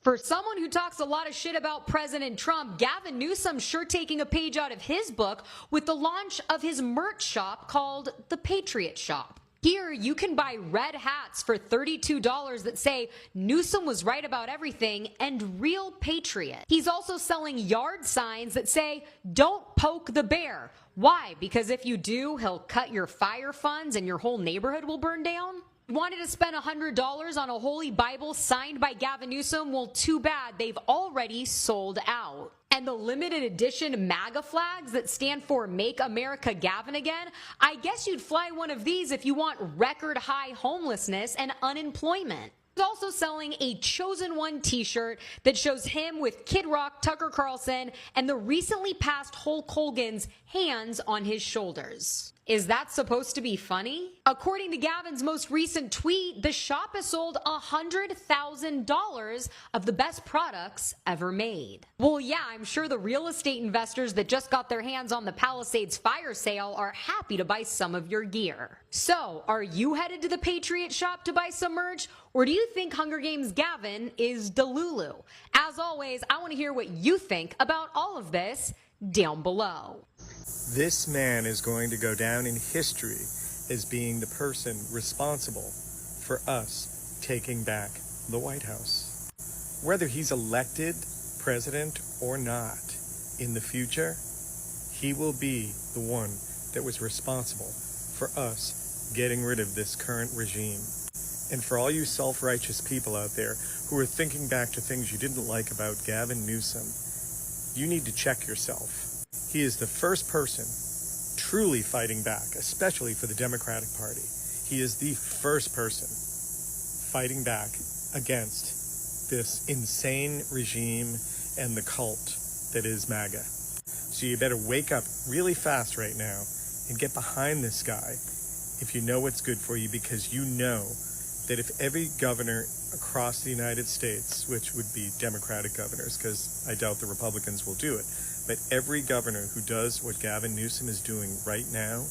For someone who talks a lot of shit about President Trump, Gavin Newsom sure taking a page out of his book with the launch of his merch shop called The Patriot Shop. Here, you can buy red hats for $32 that say Newsom was right about everything and real patriot. He's also selling yard signs that say, don't poke the bear. Why? Because if you do, he'll cut your fire funds and your whole neighborhood will burn down? Wanted to spend $100 on a Holy Bible signed by Gavin Newsom? Well, too bad. They've already sold out. And the limited edition MAGA flags that stand for Make America Gavin Again, I guess you'd fly one of these if you want record high homelessness and unemployment. He's also selling a Chosen One t-shirt that shows him with Kid Rock, Tucker Carlson, and the recently passed Hulk Hogan's hands on his shoulders. Is that supposed to be funny? According to Gavin's most recent tweet, the shop has sold $100,000 of the best products ever made. Well, yeah, I'm sure the real estate investors that just got their hands on the Palisades fire sale are happy to buy some of your gear. So, are you headed to the Patriot Shop to buy some merch? Or do you think Hunger Games Gavin is Delulu? As always, I want to hear what you think about all of this down below. This man is going to go down in history as being the person responsible for us taking back the White House. Whether he's elected president or not in the future, he will be the one that was responsible for us getting rid of this current regime. And for all you self-righteous people out there who are thinking back to things you didn't like about Gavin Newsom, you need to check yourself. He is the first person truly fighting back, especially for the Democratic Party. He is the first person fighting back against this insane regime and the cult that is MAGA. So you better wake up really fast right now and get behind this guy if you know what's good for you, because you know that if every governor across the United States, which would be Democratic governors, because I doubt the Republicans will do it, but every governor who does what Gavin Newsom is doing right now,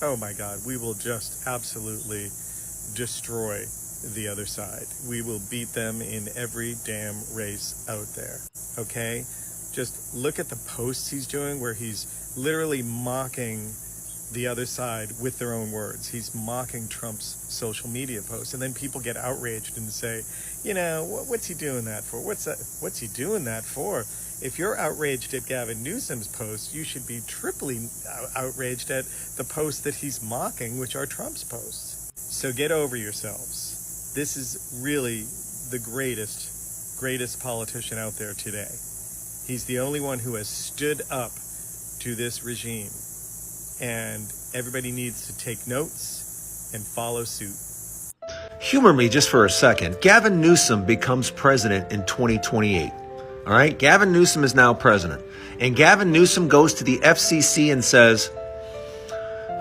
oh my God, we will just absolutely destroy the other side. We will beat them in every damn race out there, okay? Just look at the posts he's doing where he's literally mocking the other side with their own words. He's mocking Trump's social media posts, and then people get outraged and say, you know, what's he doing that for? What's he doing that for? If you're outraged at Gavin Newsom's post, you should be triply outraged at the posts that he's mocking, which are Trump's posts. So get over yourselves. This is really the greatest politician out there today. He's the only one who has stood up to this regime. And everybody needs to take notes and follow suit. Humor me just for a second. Gavin Newsom becomes president in 2028. All right? Gavin Newsom is now president. And Gavin Newsom goes to the FCC and says,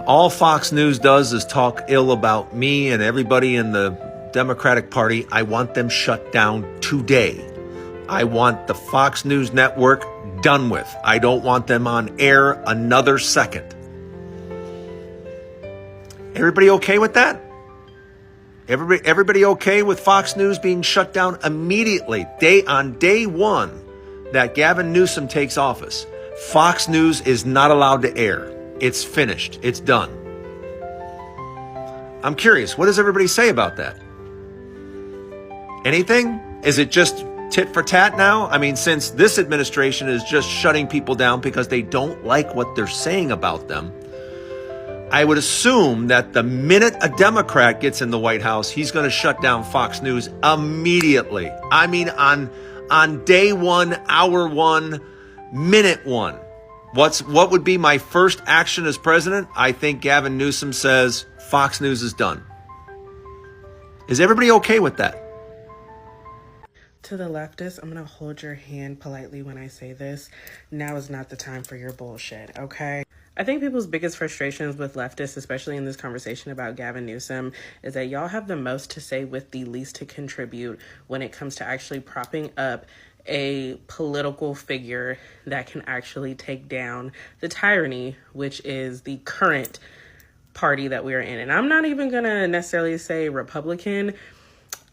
all Fox News does is talk ill about me and everybody in the Democratic Party. I want them shut down today. I want the Fox News network done with. I don't want them on air another second. Everybody okay with that? Everybody okay with Fox News being shut down immediately, on day one that Gavin Newsom takes office? Fox News is not allowed to air. It's finished. It's done. I'm curious, what does everybody say about that? Anything? Is it just tit for tat now? I mean, since this administration is just shutting people down because they don't like what they're saying about them, I would assume that the minute a Democrat gets in the White House, he's going to shut down Fox News immediately. I mean, on day one, hour one, minute one. What would be my first action as president? I think Gavin Newsom says Fox News is done. Is everybody okay with that? To the leftists, I'm going to hold your hand politely when I say this. Now is not the time for your bullshit, okay? I think people's biggest frustrations with leftists, especially in this conversation about Gavin Newsom, is that y'all have the most to say with the least to contribute when it comes to actually propping up a political figure that can actually take down the tyranny, which is the current party that we're in. And I'm not even going to necessarily say Republican.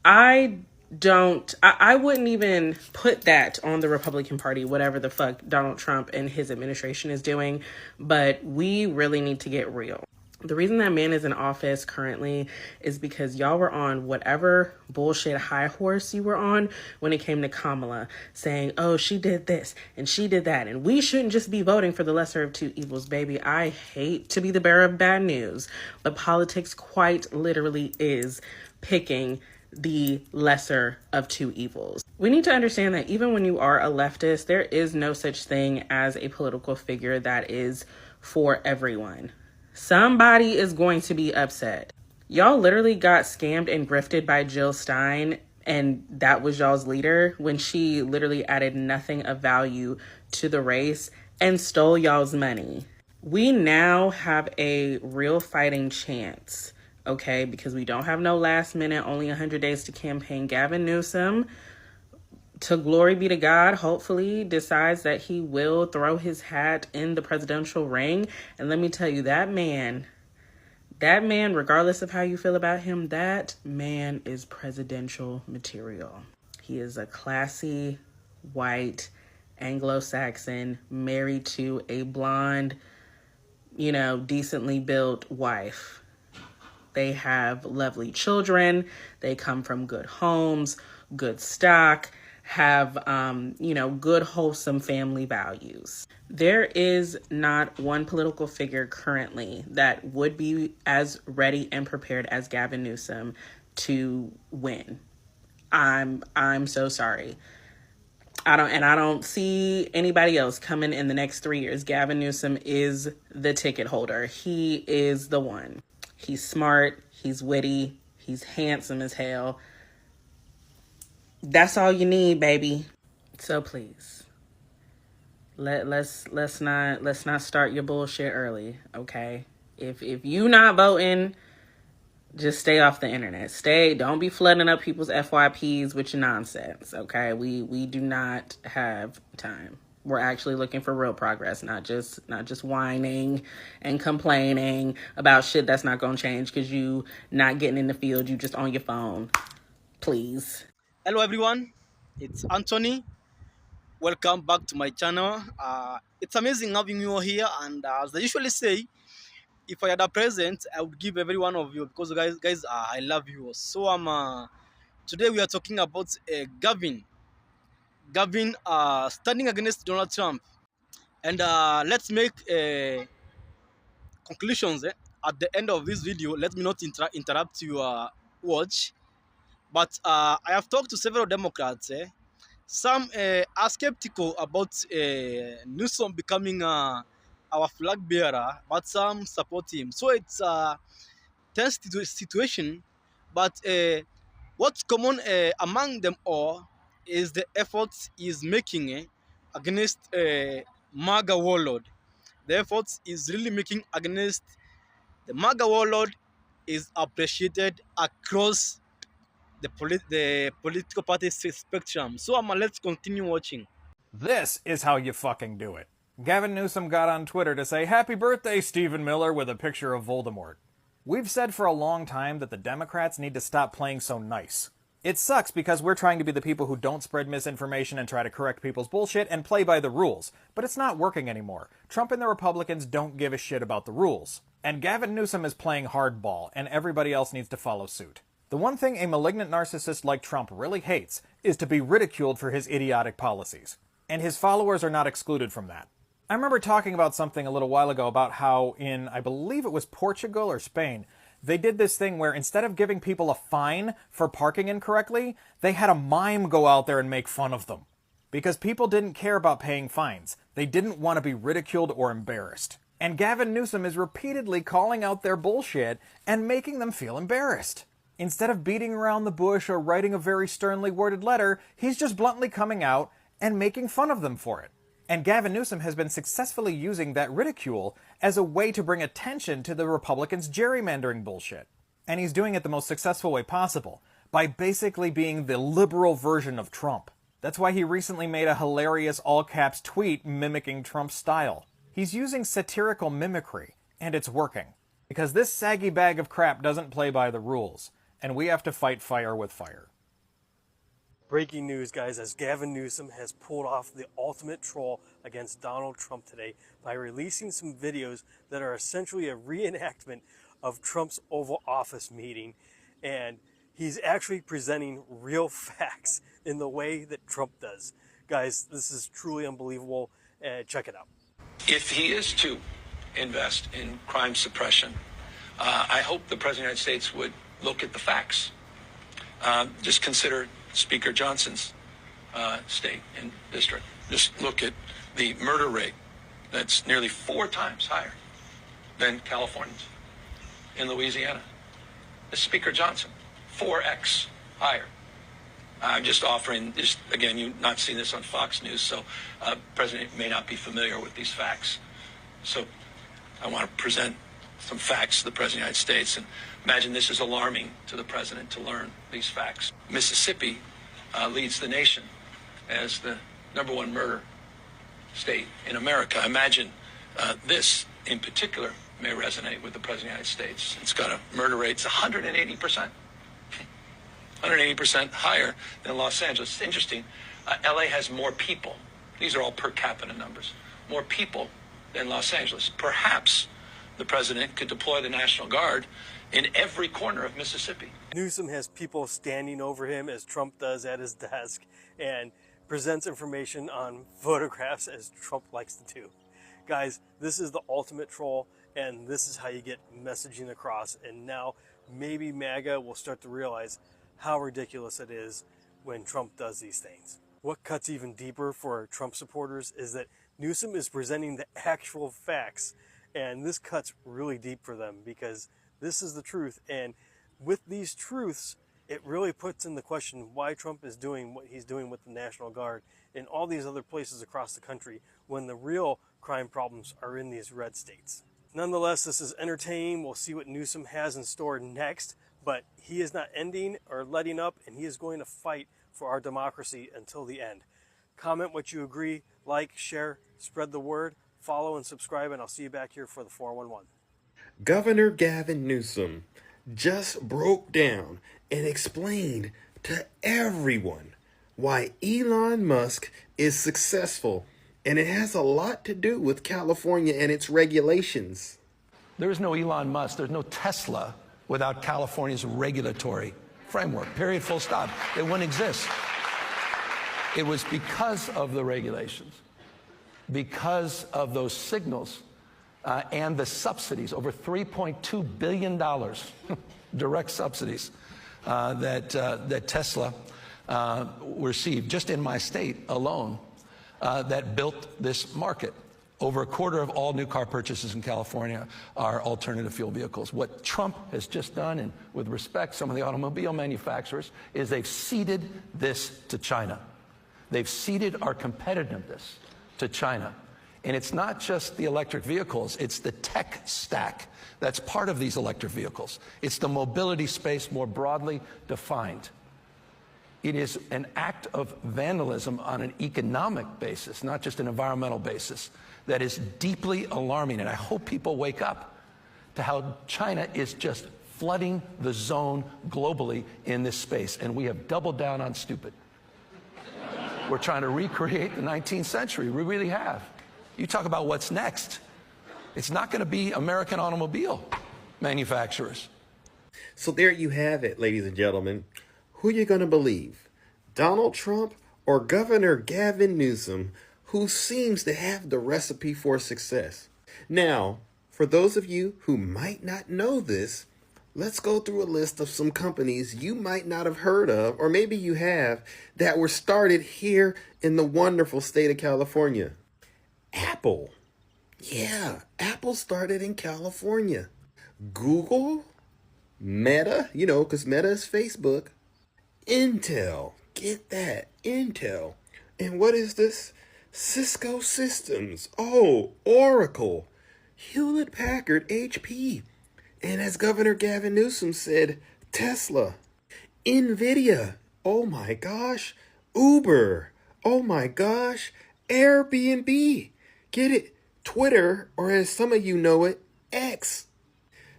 I I wouldn't even put that on the Republican Party, whatever the fuck Donald Trump and his administration is doing. But we really need to get real. The reason that man is in office currently is because y'all were on whatever bullshit high horse you were on when it came to Kamala, saying, oh, she did this and she did that, and we shouldn't just be voting for the lesser of two evils. Baby, I hate to be the bearer of bad news, but politics quite literally is picking the lesser of two evils. We need to understand that even when you are a leftist, there is no such thing as a political figure that is for everyone. Somebody is going to be upset. Y'all literally got scammed and grifted by Jill Stein, and that was y'all's leader when she literally added nothing of value to the race and stole y'all's money. We now have a real fighting chance, okay, because we don't have no last minute, only 100 days to campaign. Gavin Newsom, to glory be to God, hopefully decides that he will throw his hat in the presidential ring. And let me tell you, that man, regardless of how you feel about him, that man is presidential material. He is a classy, white, Anglo-Saxon, married to a blonde, decently built wife. They have lovely children. They come from good homes, good stock, have, good, wholesome family values. There is not one political figure currently that would be as ready and prepared as Gavin Newsom to win. I'm so sorry. I don't see anybody else coming in the next 3 years. Gavin Newsom is the ticket holder. He is the one. He's smart, he's witty, he's handsome as hell. That's all you need, baby. So please, let's not start your bullshit early, okay? If you not voting, just stay off the internet. Don't be flooding up people's FYPs with your nonsense, okay? We do not have time. We're actually looking for real progress, not just whining and complaining about shit that's not going to change because you not getting in the field, you just on your phone. Please. Hello everyone, it's Anthony. Welcome back to my channel. It's amazing having you all here, and as I usually say, if I had a present, I would give every one of you, because guys, I love you. So today we are talking about Gavin standing against Donald Trump, and let's make conclusions at the end of this video. Let me not interrupt your watch, but I have talked to several Democrats. Some are skeptical about Newsom becoming our flag bearer, but some support him. So it's a tense situation, but what's common among them all is the efforts he's making against MAGA warlord. The efforts is really making against the MAGA warlord is appreciated across the political party spectrum. So let's continue watching. This is how you fucking do it. Gavin Newsom got on Twitter to say, "Happy birthday, Stephen Miller," with a picture of Voldemort. We've said for a long time that the Democrats need to stop playing so nice. It sucks because we're trying to be the people who don't spread misinformation and try to correct people's bullshit and play by the rules. But it's not working anymore. Trump and the Republicans don't give a shit about the rules. And Gavin Newsom is playing hardball, and everybody else needs to follow suit. The one thing a malignant narcissist like Trump really hates is to be ridiculed for his idiotic policies. And his followers are not excluded from that. I remember talking about something a little while ago about how in, I believe it was Portugal or Spain, they did this thing where instead of giving people a fine for parking incorrectly, they had a mime go out there and make fun of them. Because people didn't care about paying fines. They didn't want to be ridiculed or embarrassed. And Gavin Newsom is repeatedly calling out their bullshit and making them feel embarrassed. Instead of beating around the bush or writing a very sternly worded letter, he's just bluntly coming out and making fun of them for it. And Gavin Newsom has been successfully using that ridicule as a way to bring attention to the Republicans' gerrymandering bullshit. And he's doing it the most successful way possible, by basically being the liberal version of Trump. That's why he recently made a hilarious all-caps tweet mimicking Trump's style. He's using satirical mimicry, and it's working. Because this saggy bag of crap doesn't play by the rules, and we have to fight fire with fire. Breaking news, guys, as Gavin Newsom has pulled off the ultimate troll against Donald Trump today by releasing some videos that are essentially a reenactment of Trump's Oval Office meeting. And he's actually presenting real facts in the way that Trump does. Guys, this is truly unbelievable. Check it out. If he is to invest in crime suppression, I hope the President of the United States would look at the facts. Just consider Speaker Johnson's state and district. Just look at the murder rate. That's nearly 4 times higher than California's. In Louisiana, Speaker Johnson, 4x higher. I'm just offering, again, you've not seen this on Fox News, so President may not be familiar with these facts. So I want to present some facts to the President of the United States, and imagine this is alarming to the President to learn these facts. Mississippi leads the nation as the #1 murder state in America. Imagine this in particular may resonate with the President of the United States. It's got a murder rate, it's 180%. 180% higher than Los Angeles. It's interesting. LA has more people. These are all per capita numbers. More people than Los Angeles. Perhaps the president could deploy the National Guard in every corner of Mississippi. Newsom has people standing over him as Trump does at his desk and presents information on photographs as Trump likes to do. Guys, this is the ultimate troll, and this is how you get messaging across. And now maybe MAGA will start to realize how ridiculous it is when Trump does these things. What cuts even deeper for Trump supporters is that Newsom is presenting the actual facts, and this cuts really deep for them because this is the truth. And with these truths, it really puts into question why Trump is doing what he's doing with the National Guard in all these other places across the country when the real crime problems are in these red states. Nonetheless, this is entertaining. We'll see what Newsom has in store next, but he is not ending or letting up, and he is going to fight for our democracy until the end. Comment what you agree, like, share, spread the word, follow and subscribe, and I'll see you back here for the 411. Governor Gavin Newsom just broke down and explained to everyone why Elon Musk is successful, and it has a lot to do with California and its regulations. There is no Elon Musk, there's no Tesla without California's regulatory framework, period, full stop. It wouldn't exist. It was because of the regulations, because of those signals, and the subsidies, over $3.2 billion direct subsidies that Tesla received just in my state alone, that built this market. Over a quarter of all new car purchases in California are alternative fuel vehicles. What Trump has just done, and with respect, some of the automobile manufacturers, is they've ceded this to China. They've ceded our competitiveness to China. And it's not just the electric vehicles, it's the tech stack that's part of these electric vehicles. It's the mobility space more broadly defined. It is an act of vandalism on an economic basis, not just an environmental basis, that is deeply alarming. And I hope people wake up to how China is just flooding the zone globally in this space. And we have doubled down on stupid. We're trying to recreate the 19th century. We really have. You talk about what's next. It's not going to be American automobile manufacturers. So there you have it, ladies and gentlemen. Who you going to believe? Donald Trump or Governor Gavin Newsom, who seems to have the recipe for success? Now, for those of you who might not know this, let's go through a list of some companies you might not have heard of, or maybe you have, that were started here in the wonderful state of California. Apple. Yeah, Apple started in California. Google. Meta, because Meta is Facebook. Intel. Get that. Intel. And what is this? Cisco Systems. Oh, Oracle. Hewlett-Packard, HP. And as Governor Gavin Newsom said, Tesla. NVIDIA. Oh my gosh. Uber. Oh my gosh. Airbnb. Get it? Twitter, or as some of you know it, X.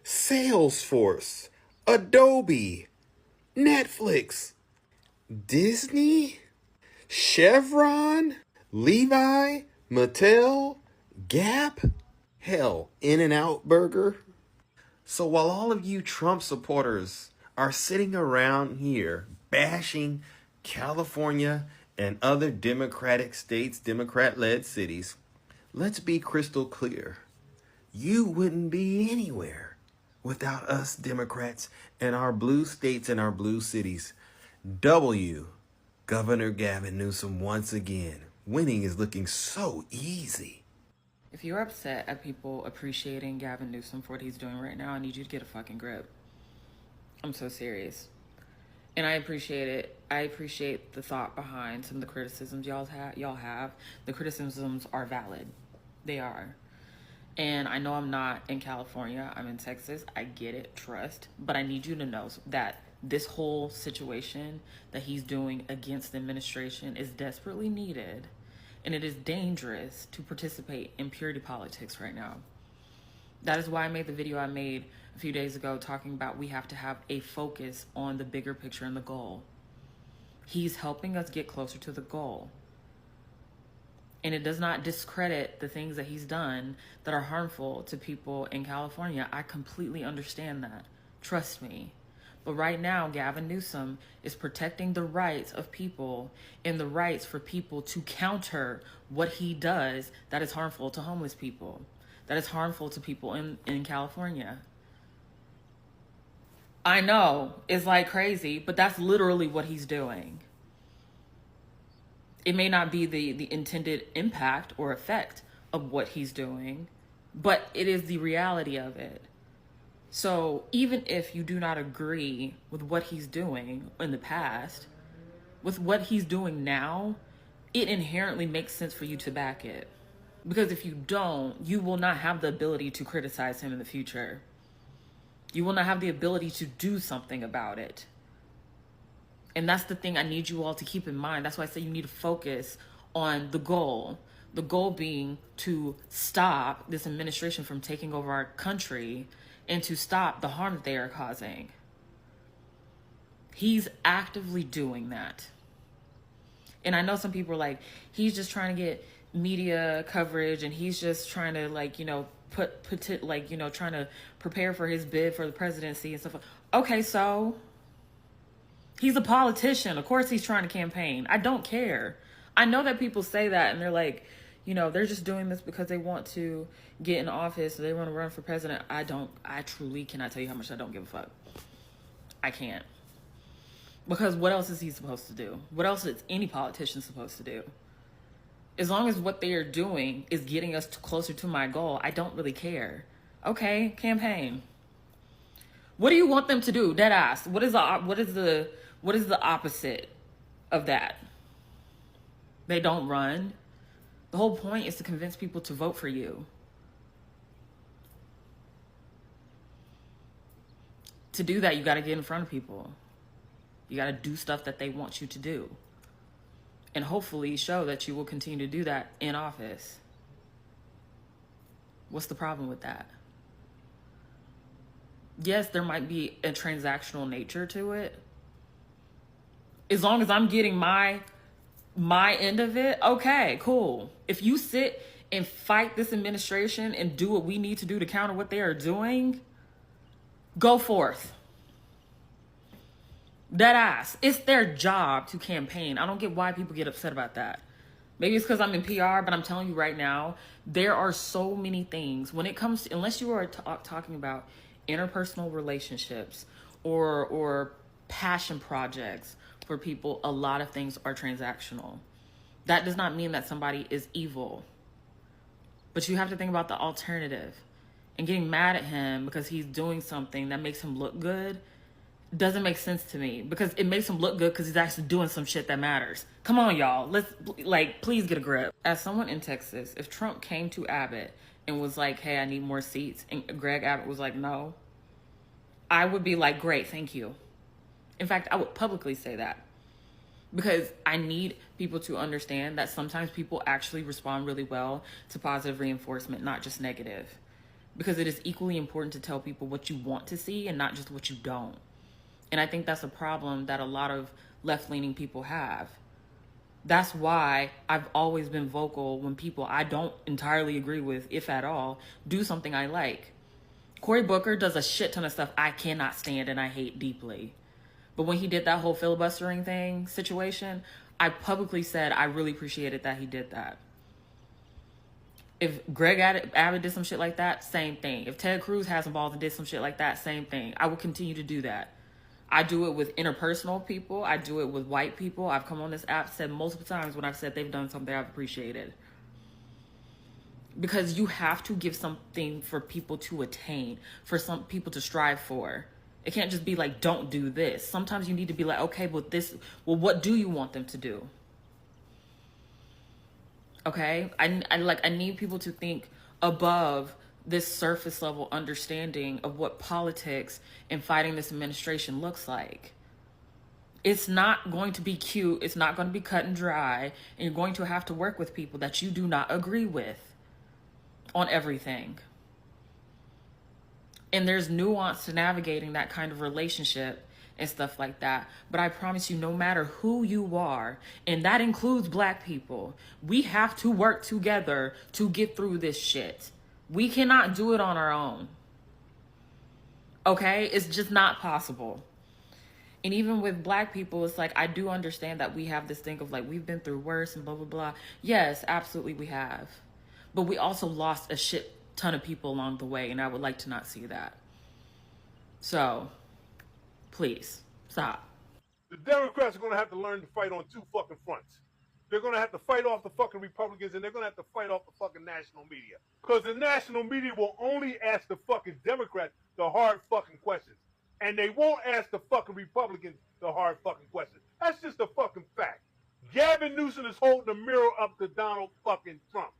Salesforce. Adobe. Netflix. Disney? Chevron? Levi? Mattel? Gap? Hell, In-N-Out Burger? So while all of you Trump supporters are sitting around here bashing California and other Democratic states, Democrat-led cities, let's be crystal clear. You wouldn't be anywhere without us Democrats and our blue states and our blue cities. W. Governor Gavin Newsom once again. Winning is looking so easy. If you're upset at people appreciating Gavin Newsom for what he's doing right now, I need you to get a fucking grip. I'm so serious. And I appreciate it. I appreciate the thought behind some of the criticisms y'all have. The criticisms are valid. They are. And I know I'm not in California. I'm in Texas. I get it. Trust. But I need you to know that this whole situation that he's doing against the administration is desperately needed. And it is dangerous to participate in purity politics right now. That is why I made the video I made a few days ago talking about we have to have a focus on the bigger picture and the goal. He's helping us get closer to the goal. And it does not discredit the things that he's done that are harmful to people in California. I completely understand that. Trust me. But right now, Gavin Newsom is protecting the rights of people and the rights for people to counter what he does that is harmful to homeless people, that is harmful to people in California. I know, it's like crazy, but that's literally what he's doing. It may not be the intended impact or effect of what he's doing, but it is the reality of it. So even if you do not agree with what he's doing in the past, with what he's doing now, it inherently makes sense for you to back it. Because if you don't, you will not have the ability to criticize him in the future. You will not have the ability to do something about it. And that's the thing I need you all to keep in mind. That's why I say you need to focus on the goal. The goal being to stop this administration from taking over our country and to stop the harm that they are causing. He's actively doing that. And I know some people are like, he's just trying to get media coverage and he's just trying to trying to prepare for his bid for the presidency and stuff. Okay, so he's a politician. Of course he's trying to campaign. I don't care. I know that people say that and they're like, they're just doing this because they want to get in office. They want to run for president. I truly cannot tell you how much I don't give a fuck. I can't. Because what else is he supposed to do? What else is any politician supposed to do? As long as what they are doing is getting us closer to my goal, I don't really care. Okay, campaign. What do you want them to do? Dead ass. What is the opposite of that? They don't run. The whole point is to convince people to vote for you. To do that, you got to get in front of people. You got to do stuff that they want you to do. And hopefully show that you will continue to do that in office. What's the problem with that? Yes, there might be a transactional nature to it. As long as I'm getting my end of it, okay, cool. If you sit and fight this administration and do what we need to do to counter what they are doing, go forth. Dead ass. It's their job to campaign. I don't get why people get upset about that. Maybe it's because I'm in PR, but I'm telling you right now, there are so many things when it comes to, unless you are talking about interpersonal relationships or passion projects for people, a lot of things are transactional. That does not mean that somebody is evil. But you have to think about the alternative. And getting mad at him because he's doing something that makes him look good doesn't make sense to me, because it makes him look good because he's actually doing some shit that matters. Come on, y'all. Please get a grip. As someone in Texas, if Trump came to Abbott and was like, hey, I need more seats, and Greg Abbott was like, no, I would be like, great, thank you. In fact, I would publicly say that, because I need people to understand that sometimes people actually respond really well to positive reinforcement, not just negative, because it is equally important to tell people what you want to see and not just what you don't. And I think that's a problem that a lot of left-leaning people have. That's why I've always been vocal when people I don't entirely agree with, if at all, do something I like. Cory Booker does a shit ton of stuff I cannot stand and I hate deeply. But when he did that whole filibustering thing situation, I publicly said I really appreciated that he did that. If Greg Abbott did some shit like that, same thing. If Ted Cruz has some balls and did some shit like that, same thing. I will continue to do that. I do it with interpersonal people. I do it with white people. I've come on this app, said multiple times when I've said they've done something I've appreciated. Because you have to give something for people to attain, for some people to strive for. It can't just be like, don't do this. Sometimes you need to be like, okay, but what do you want them to do? Okay? I need people to think above this surface level understanding of what politics and fighting this administration looks like. It's not going to be cute. It's not going to be cut and dry. And you're going to have to work with people that you do not agree with on everything. And there's nuance to navigating that kind of relationship and stuff like that. But I promise you, no matter who you are, and that includes Black people, we have to work together to get through this shit. We cannot do it on our own. Okay? It's just not possible. And even with Black people, it's like, I do understand that we have this thing of like, we've been through worse and blah, blah, blah. Yes, absolutely we have. But we also lost a shit ton of people along the way, and I would like to not see that. So, please, stop. The Democrats are going to have to learn to fight on two fucking fronts. They're going to have to fight off the fucking Republicans, and they're going to have to fight off the fucking national media. Because the national media will only ask the fucking Democrats the hard fucking questions. And they won't ask the fucking Republicans the hard fucking questions. That's just a fucking fact. Gavin Newsom is holding a mirror up to Donald fucking Trump.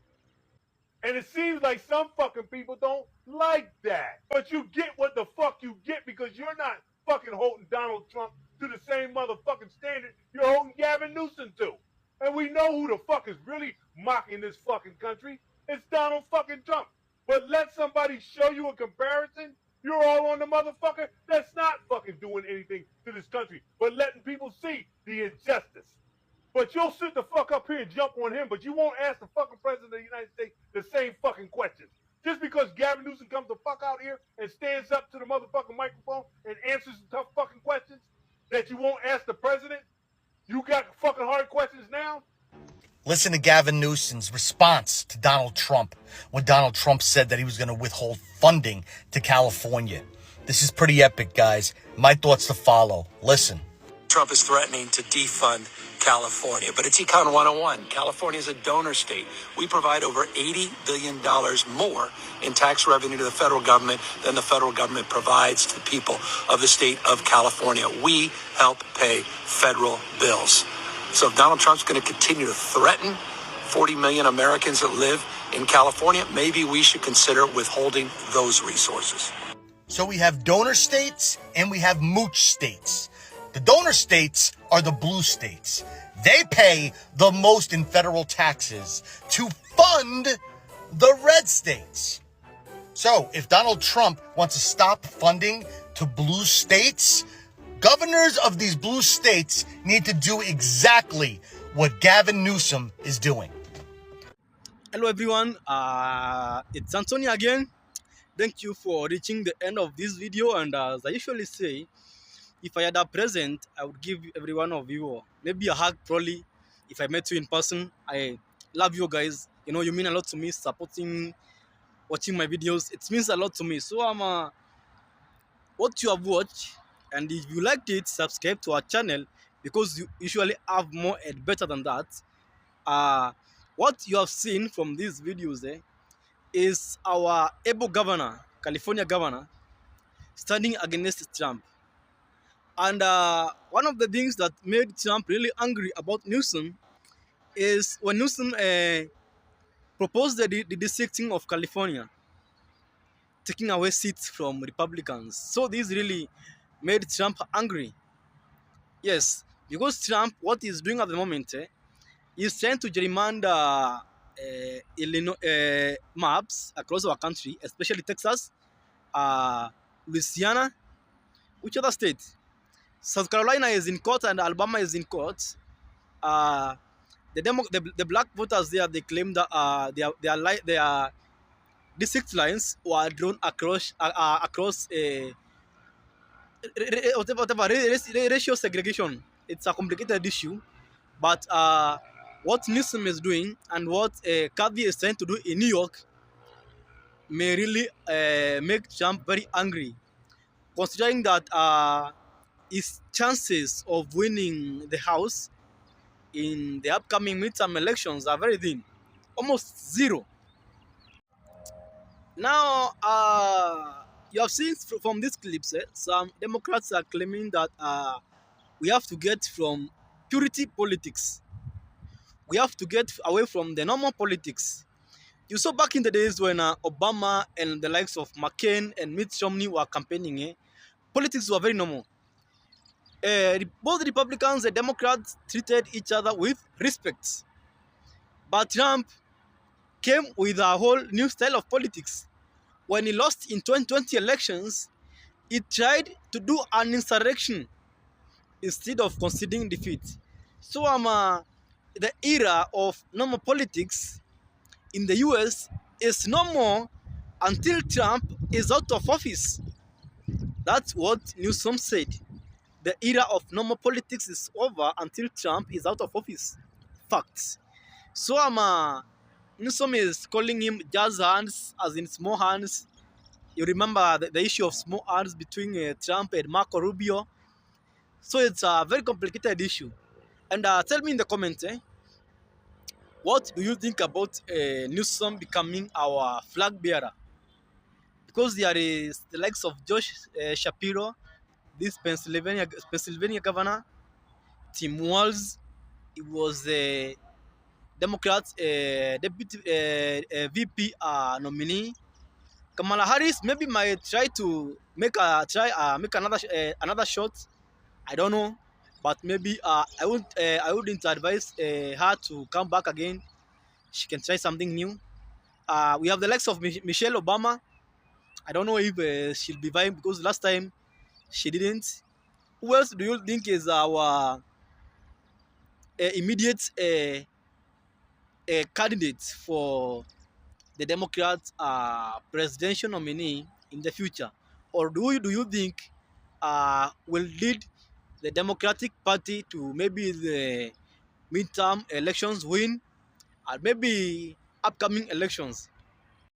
And it seems like some fucking people don't like that. But you get what the fuck you get because you're not fucking holding Donald Trump to the same motherfucking standard you're holding Gavin Newsom to. And we know who the fuck is really mocking this fucking country. It's Donald fucking Trump. But let somebody show you a comparison. You're all on the motherfucker that's not fucking doing anything to this country, but letting people see the injustice. But you'll sit the fuck up here and jump on him, but you won't ask the fucking president of the United States the same fucking questions. Just because Gavin Newsom comes the fuck out here and stands up to the motherfucking microphone and answers some tough fucking questions that you won't ask the president, you got fucking hard questions now? Listen to Gavin Newsom's response to Donald Trump when Donald Trump said that he was going to withhold funding to California. This is pretty epic, guys. My thoughts to follow. Listen. Trump is threatening to defund California, but it's Econ 101. California is a donor state. We provide over $80 billion more in tax revenue to the federal government than the federal government provides to the people of the state of California. We help pay federal bills. So if Donald Trump's going to continue to threaten 40 million Americans that live in California, maybe we should consider withholding those resources. So we have donor states and we have mooch states. The donor states are the blue states. They pay the most in federal taxes to fund the red states. So if Donald Trump wants to stop funding to blue states, governors of these blue states need to do exactly what Gavin Newsom is doing. Hello everyone, it's Anthony again. Thank you for reaching the end of this video, and as I usually say, if I had a present, I would give every one of you maybe a hug, probably, if I met you in person. I love you guys. You know, you mean a lot to me, supporting, watching my videos. It means a lot to me. So what you have watched, and if you liked it, subscribe to our channel, because you usually have more and better than that. What you have seen from these videos is our able governor, California governor, standing against Trump. And one of the things that made Trump really angry about Newsom is when Newsom proposed the districting of California, taking away seats from Republicans. So this really made Trump angry. Yes, because Trump, what he's doing at the moment, is trying to gerrymander maps across our country, especially Texas, Louisiana, which other state? South Carolina is in court and Alabama is in court. The black voters there, they claim that their district lines were drawn across a whatever racial segregation. It's a complicated issue, but what Newsom is doing and what Kavi is trying to do in New York may really make Trump very angry, considering that his chances of winning the House in the upcoming midterm elections are very thin, almost zero. Now, you have seen from these clips, some Democrats are claiming that we have to get from purity politics. We have to get away from the normal politics. You saw back in the days when Obama and the likes of McCain and Mitt Romney were campaigning, politics were very normal. Both Republicans and Democrats treated each other with respect. But Trump came with a whole new style of politics. When he lost in 2020 elections, he tried to do an insurrection instead of conceding defeat. So the era of normal politics in the US is no more until Trump is out of office. That's what Newsom said. The era of normal politics is over until Trump is out of office. Facts. So Newsom is calling him jazz hands, as in small hands. You remember the issue of small hands between Trump and Marco Rubio. So it's a very complicated issue. And tell me in the comments, what do you think about Newsom becoming our flag bearer? Because there is the likes of Josh Shapiro, this Pennsylvania governor, Tim Walz. He was a Democrat deputy VP nominee. Kamala Harris maybe might try to make another shot. I don't know, but maybe I wouldn't advise her to come back again. She can try something new. We have the likes of Michelle Obama. I don't know if she'll be vying because last time she didn't. Who else do you think is our immediate candidate for the Democrat presidential nominee in the future? Or do you think will lead the Democratic Party to maybe the midterm elections win, or maybe upcoming elections?